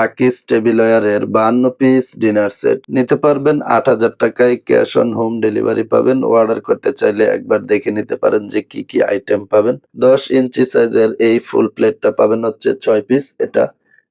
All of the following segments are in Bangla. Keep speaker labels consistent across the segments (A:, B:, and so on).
A: আকিস টেবিলওয়্যারের 52 পিস ডিনার সেট নিতে পারবেন ৮,০০০ টাকায়, ক্যাশ অন হোম ডেলিভারি পাবেন। অর্ডার করতে চাইলে একবার দেখে নিতে পারেন যে কি আইটেম পাবেন। ১০ ইঞ্চি সাইজের এই ফুল প্লেটটা পাবেন হচ্ছে ৬ পিস।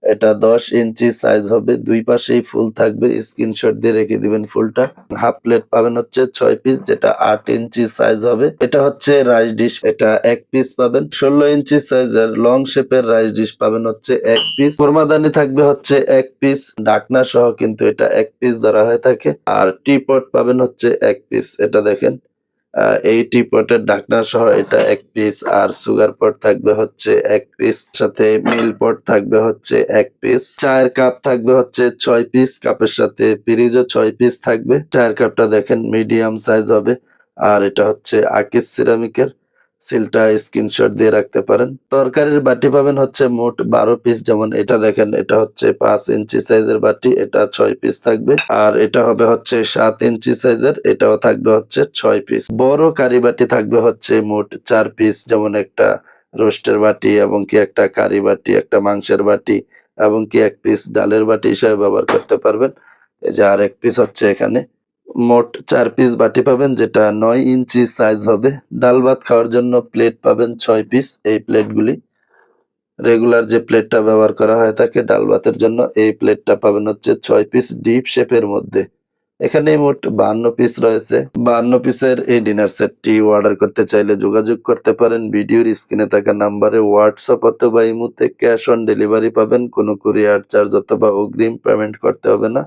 A: এটা ১০ ইঞ্চি সাইজ হবে, ২ পাশেই ফুল থাকবে, স্ক্রিনশট দিয়ে রেখে দিবেন ফুলটা। হাফ প্লেট পাবেন হচ্ছে ৬ পিস, যেটা ৮ ইঞ্চি সাইজ হবে। এটা হচ্ছে রাইস ডিশ, এটা ১ পিস পাবেন। ১৬ ইঞ্চি সাইজের লং শেপের রাইস ডিশ পাবেন হচ্ছে ১ পিস। কোরমাদানি থাকবে হচ্ছে ১ পিস, ঢাকনা সহ কিন্তু এটা ১ পিস ধরা হয়ে থাকে। আর টি পট পাবেন হচ্ছে ১ পিস। এটা দেখেন, এই টি পটের ঢাকনা সহ এটা ১ পিস। আর সুগার পট থাকবে হচ্ছে ১ পিস, সাথে মিল পট থাকবে হচ্ছে ১ পিস। চায়ের কাপ থাকবে হচ্ছে ৬ পিস, কাপের সাথে পিরিজও ৬ পিস থাকবে। চায়ের কাপটা দেখেন মিডিয়াম সাইজ হবে। আর এটা হচ্ছে আকিস সিরামিকের, সিলটা স্ক্রিনশট দিয়ে রাখতে পারেন। তরকারির বাটি পাবেন হচ্ছে মোট ১২ পিস, যেমন এটা দেখেন, এটা হচ্ছে ৫ ইঞ্চি সাইজের বাটি, এটা ৬ পিস থাকবে। আর এটা হবে হচ্ছে ৭ ইঞ্চি সাইজের, এটাও থাকবে হচ্ছে ৬ পিস। বড় কারি বাটি থাকবে হচ্ছে মোট ৪ পিস, যেমন একটা রোস্টের বাটি এবং কি একটা কারি বাটি, একটা মাংসের বাটি এবং কি ১ পিস ডালের বাটি হিসাবে ব্যবহার করতে পারবেন। এই যে আর ১ পিস হচ্ছে এখানে। মোট ৪ পিস বাটি পাবেন, যেটা ৯ ইঞ্চি সাইজ হবে। ডাল ভাত খাওয়ার জন্য প্লেট পাবেন ৬ পিস। এই প্লেটগুলি রেগুলার যে প্লেটটা ব্যবহার করা হয়ে থাকে ডাল ভাতের জন্য, এই প্লেটটা পাবেন হচ্ছে ৬ পিস ডিপ শেপের মধ্যে। এখানে মোট ৫২ পিস রয়েছে। ৫২ পিসের এই ডিনার সেটটি অর্ডার করতে চাইলে যোগাযোগ করতে পারেন ভিডিওর স্ক্রিনে থাকা নাম্বারে। হোয়াটসঅ্যাপ অথবা ইমোতে ক্যাশ অন ডেলিভারি পাবেন। কোনো কুরিয়ার চার্জ অথবা অগ্রিম পেমেন্ট করতে হবে না।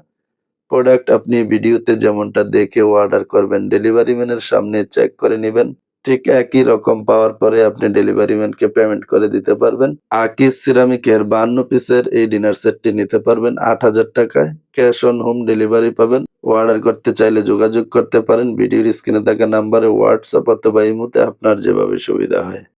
A: প্রোডাক্ট আপনি ভিডিওতে যেমনটা দেখে অর্ডার করবেন, ডেলিভারি ম্যানের সামনে চেক করে নিবেন। ঠিক একই রকম পাওয়ার পরে আপনি ডেলিভারি ম্যানকে পেমেন্ট করে দিতে পারবেন। আকিস সিরামিকের ৫২ পিসের এই ডিনার সেটটি নিতে পারবেন ৮,০০০ টাকায়। ক্যাশ অন হোম ডেলিভারি পাবেন। অর্ডার করতে চাইলে যোগাযোগ করতে পারেন ভিডিওর স্ক্রিনে থাকা নাম্বারে। হোয়াটসঅ্যাপ অথবা ইমোতে আপনার যেভাবে সুবিধা হয়।